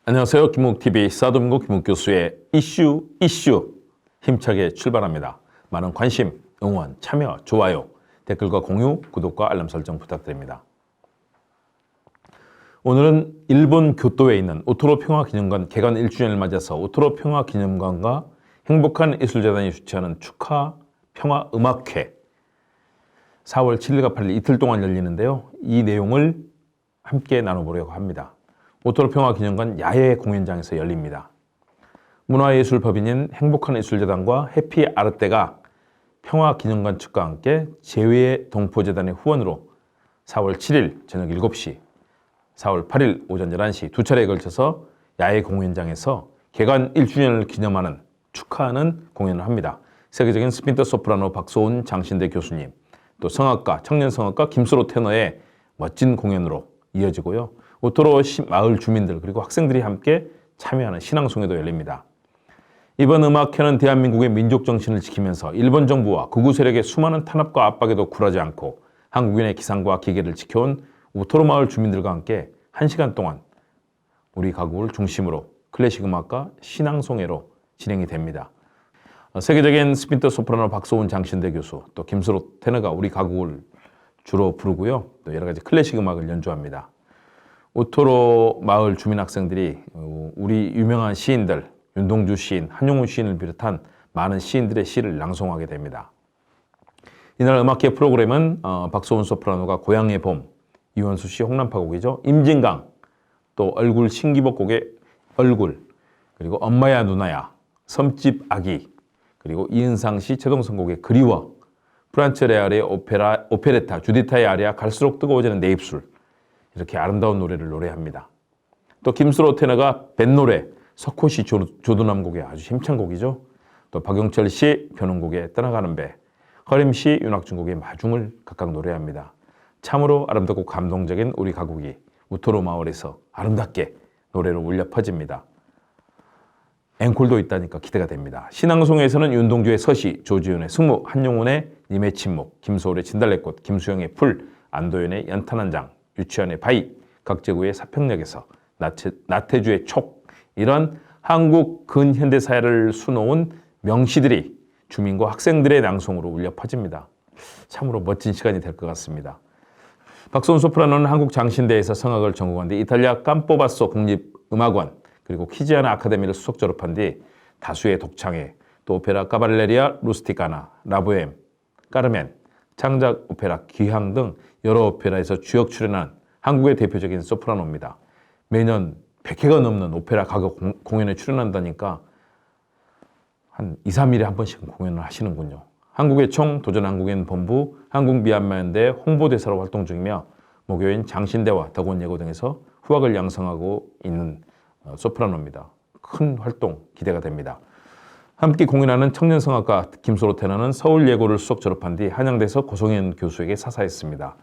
안녕하세요. 김묵TV 사도민고 김묵교수의 이슈 힘차게 출발합니다. 많은 관심, 응원, 참여, 좋아요, 댓글과 공유, 구독과 알람 설정 부탁드립니다. 오늘은 일본 교토에 있는 오토로 평화기념관 개관 1주년을 맞아서 오토로 평화기념관과 행복한 예술재단이 주최하는 축하 평화음악회 4월 7일과 8일 이틀 동안 열리는데요. 이 내용을 함께 나눠보려고 합니다. 오토로 평화기념관 야외 공연장에서 열립니다. 문화예술법인인 행복한 예술재단과 해피아르떼가 평화기념관 측과 함께 제2의 동포재단의 후원으로 4월 7일 저녁 7시, 4월 8일 오전 11시 두 차례에 걸쳐서 야외 공연장에서 개관 1주년을 기념하는 축하하는 공연을 합니다. 세계적인 스핀터 소프라노 박소은 장신대 교수님, 또 성악가, 청년성악가 김수로 테너의 멋진 공연으로 이어지고요. 오토로 마을 주민들 그리고 학생들이 함께 참여하는 신앙송회도 열립니다. 이번 음악회는 대한민국의 민족 정신을 지키면서 일본 정부와 극우 세력의 수많은 탄압과 압박에도 굴하지 않고 한국인의 기상과 기계를 지켜온 오토로 마을 주민들과 함께 1시간 동안 우리 가곡을 중심으로 클래식 음악과 신앙송회로 진행이 됩니다. 세계적인 스핀터 소프라노 박소은 장신대 교수, 또 김수로 테너가 우리 가곡을 주로 부르고요. 또 여러 가지 클래식 음악을 연주합니다. 오토로 마을 주민 학생들이 우리 유명한 시인들, 윤동주 시인, 한용운 시인을 비롯한 많은 시인들의 시를 낭송하게 됩니다. 이날 음악회 프로그램은 박소은 소프라노가 고향의 봄, 이원수 씨 홍남파곡이죠. 임진강, 또 얼굴 신기복 곡의 얼굴, 그리고 엄마야 누나야, 섬집 아기, 그리고 이은상 씨 최동선 곡의 그리워, 프란츠 레알의 오페레타, 주디타의 아리아 갈수록 뜨거워지는 내 입술, 이렇게 아름다운 노래를 노래합니다. 또 김수로 테너가 뱃노래, 석호시 조두남 곡의 아주 힘찬 곡이죠. 또 박용철 씨 변홍곡의 떠나가는 배, 허림 씨 윤학중 곡의 마중을 각각 노래합니다. 참으로 아름답고 감동적인 우리 가곡이 오토로 마을에서 아름답게 노래로 울려 퍼집니다. 앵콜도 있다니까 기대가 됩니다. 신앙송에서는 윤동주의 서시, 조지훈의 승무, 한용운의 님의 침묵, 김소울의 진달래꽃, 김수영의 풀, 안도현의 연탄한 장, 유치원의 바위, 각재구의 사평역에서 나태주의 촉, 이런 한국 근현대사회를 수놓은 명시들이 주민과 학생들의 낭송으로 울려 퍼집니다. 참으로 멋진 시간이 될 것 같습니다. 박소은 소프라노는 한국 장신대에서 성악을 전공한 뒤 이탈리아 깜포바소 국립음악원 그리고 키지아나 아카데미를 수석 졸업한 뒤 다수의 독창회, 또 오페라 카발레리아 루스티카나, 라보엠, 까르멘, 창작 오페라 귀향 등 여러 오페라에서 주역 출연한 한국의 대표적인 소프라노입니다. 매년 100회가 넘는 오페라 가곡 공연에 출연한다니까 한 2, 3일에 한 번씩은 공연을 하시는군요. 한국의 총 도전 한국인 본부, 한국미얀마연대 홍보대사로 활동 중이며 모교인 장신대와 덕원예고 등에서 후학을 양성하고 있는 소프라노입니다. 큰 활동 기대가 됩니다. 함께 공연하는 청년성악가 김소로 테너는 서울예고를 수석 졸업한 뒤 한양대에서 고성현 교수에게 사사했습니다.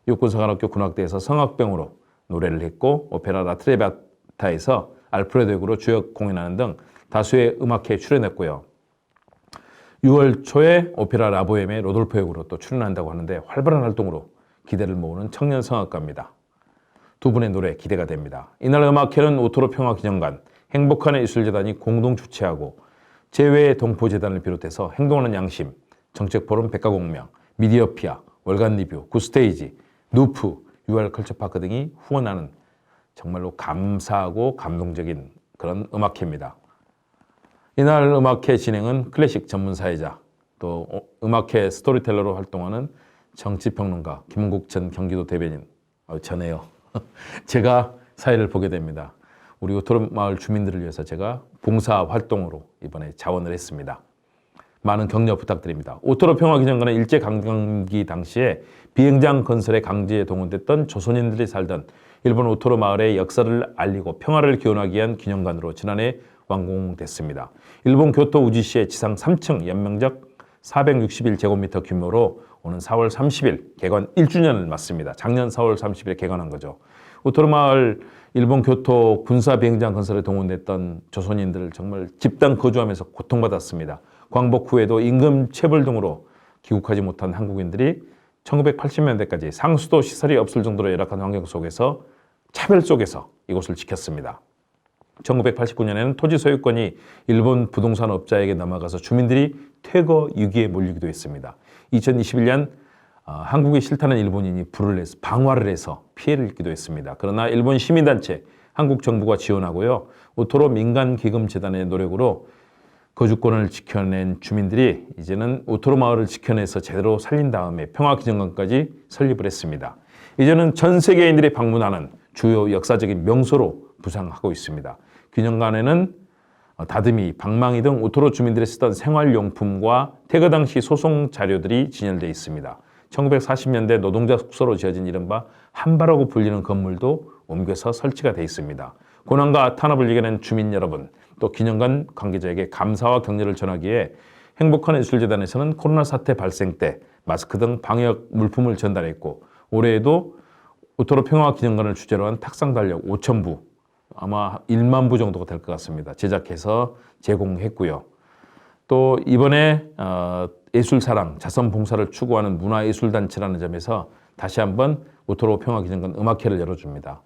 육군사관학교 군악대에서 성악병으로 노래를 했고 오페라 라트레바타에서 알프레도 역으로 주역 공연하는 등 다수의 음악회에 출연했고요. 6월 초에 오페라 라보엠의 로돌포 역으로 또 출연한다고 하는데 활발한 활동으로 기대를 모으는 청년 성악가입니다. 두 분의 노래 기대가 됩니다. 이날 음악회는 오토로 평화기념관, 행복한 예술재단이 공동 주최하고 제2의 동포재단을 비롯해서 행동하는 양심, 정책포럼 백가공명, 미디어피아, 월간 리뷰, 굿스테이지, 누프, UR 컬처파크 등이 후원하는 정말로 감사하고 감동적인 그런 음악회입니다. 이날 음악회 진행은 클래식 전문사회자, 또 음악회 스토리텔러로 활동하는 정치평론가 김은국 전 경기도 대변인, 전해요. 제가 사회를 보게 됩니다. 우리 오토로 마을 주민들을 위해서 제가 봉사 활동으로 이번에 자원을 했습니다. 많은 격려 부탁드립니다. 오토로 평화기념관은 일제강점기 당시에 비행장 건설에 강제에 동원됐던 조선인들이 살던 일본 오토로 마을의 역사를 알리고 평화를 기원하기 위한 기념관으로 지난해 완공됐습니다. 일본 교토 우지시의 지상 3층 연면적 461제곱미터 규모로 오는 4월 30일 개관 1주년을 맞습니다. 작년 4월 30일에 개관한 거죠. 오토로 마을 일본 교토 군사 비행장 건설에 동원됐던 조선인들 정말 집단 거주하면서 고통받았습니다. 광복 후에도 임금 체불 등으로 귀국하지 못한 한국인들이 1980년대까지 상수도 시설이 없을 정도로 열악한 환경 속에서 차별 속에서 이곳을 지켰습니다. 1989년에는 토지 소유권이 일본 부동산 업자에게 넘어가서 주민들이 퇴거 위기에 몰리기도 했습니다. 2021년 한국이 싫다는 일본인이 불을 내서 방화를 해서 피해를 입기도 했습니다. 그러나 일본 시민단체, 한국 정부가 지원하고요. 오토로 민간기금재단의 노력으로 거주권을 지켜낸 주민들이 이제는 오토로 마을을 지켜내서 제대로 살린 다음에 평화기념관까지 설립을 했습니다. 이제는 전 세계인들이 방문하는 주요 역사적인 명소로 부상하고 있습니다. 기념관에는 다듬이, 방망이 등 오토로 주민들이 쓰던 생활용품과 퇴거 당시 소송 자료들이 진열되어 있습니다. 1940년대 노동자 숙소로 지어진 이른바 한바라고 불리는 건물도 옮겨서 설치가 되어 있습니다. 고난과 탄압을 이겨낸 주민 여러분, 또 기념관 관계자에게 감사와 격려를 전하기에 행복한 예술재단에서는 코로나 사태 발생 때 마스크 등 방역 물품을 전달했고, 올해에도 오토로 평화기념관을 주제로 한 탁상 달력 5,000부, 아마 1만 부 정도가 될 것 같습니다. 제작해서 제공했고요. 또 이번에 예술사랑, 자선봉사를 추구하는 문화예술단체라는 점에서 다시 한번 오토로 평화기념관 음악회를 열어줍니다.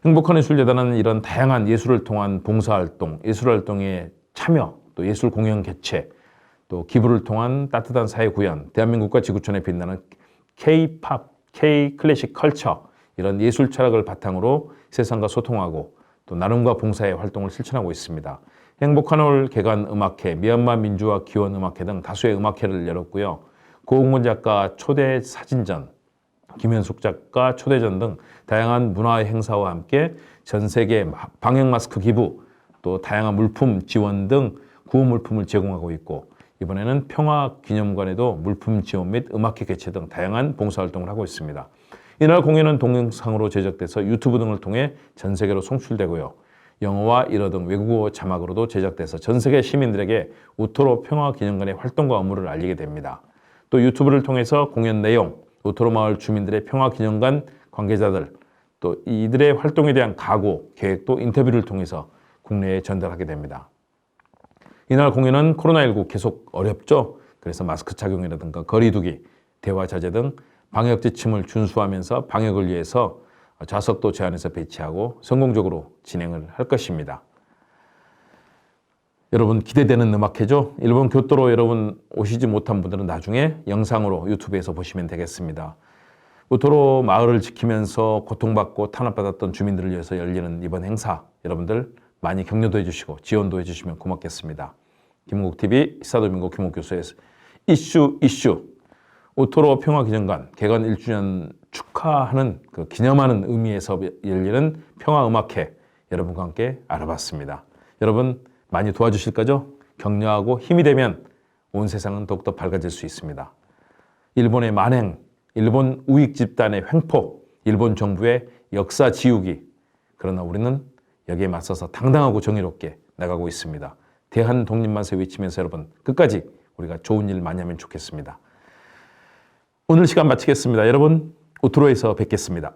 행복한 예술재단은 이런 다양한 예술을 통한 봉사활동, 예술활동에 참여, 또 예술 공연 개최, 또 기부를 통한 따뜻한 사회 구현, 대한민국과 지구촌에 빛나는 K-팝, K-클래식 컬처, 이런 예술 철학을 바탕으로 세상과 소통하고 또 나눔과 봉사의 활동을 실천하고 있습니다. 행복한 올 개관 음악회, 미얀마 민주화 기원 음악회 등 다수의 음악회를 열었고요. 고흥문 작가 초대 사진전, 김현숙 작가 초대전 등 다양한 문화 행사와 함께 전 세계 방역 마스크 기부, 또 다양한 물품 지원 등 구호 물품을 제공하고 있고, 이번에는 평화기념관에도 물품 지원 및 음악회 개최 등 다양한 봉사활동을 하고 있습니다. 이날 공연은 동영상으로 제작돼서 유튜브 등을 통해 전 세계로 송출되고요. 영어와 일어 등 외국어 자막으로도 제작돼서 전 세계 시민들에게 오토로 평화기념관의 활동과 업무를 알리게 됩니다. 또 유튜브를 통해서 공연 내용, 오토로 마을 주민들의 평화기념관 관계자들, 또 이들의 활동에 대한 각오, 계획도 인터뷰를 통해서 국내에 전달하게 됩니다. 이날 공연은 코로나19 계속 어렵죠. 그래서 마스크 착용이라든가 거리두기, 대화 자제 등 방역 지침을 준수하면서 방역을 위해서 좌석도 제한해서 배치하고 성공적으로 진행을 할 것입니다. 여러분 기대되는 음악회죠. 일본 교토로 여러분 오시지 못한 분들은 나중에 영상으로 유튜브에서 보시면 되겠습니다. 오토로 마을을 지키면서 고통받고 탄압받았던 주민들을 위해서 열리는 이번 행사, 여러분들 많이 격려도 해주시고 지원도 해주시면 고맙겠습니다. 김국TV 시사도민고 김옥 교수의 이슈 오토로 평화기념관 개관 1주년 축하하는 그 기념하는 의미에서 열리는 평화음악회 여러분과 함께 알아봤습니다. 여러분 많이 도와주실 거죠? 격려하고 힘이 되면 온 세상은 더욱더 밝아질 수 있습니다. 일본의 만행, 일본 우익 집단의 횡포, 일본 정부의 역사 지우기, 그러나 우리는 여기에 맞서서 당당하고 정의롭게 나가고 있습니다. 대한 독립만세 외치면서 여러분 끝까지 우리가 좋은 일 많이 하면 좋겠습니다. 오늘 시간 마치겠습니다. 여러분 오토로에서 뵙겠습니다.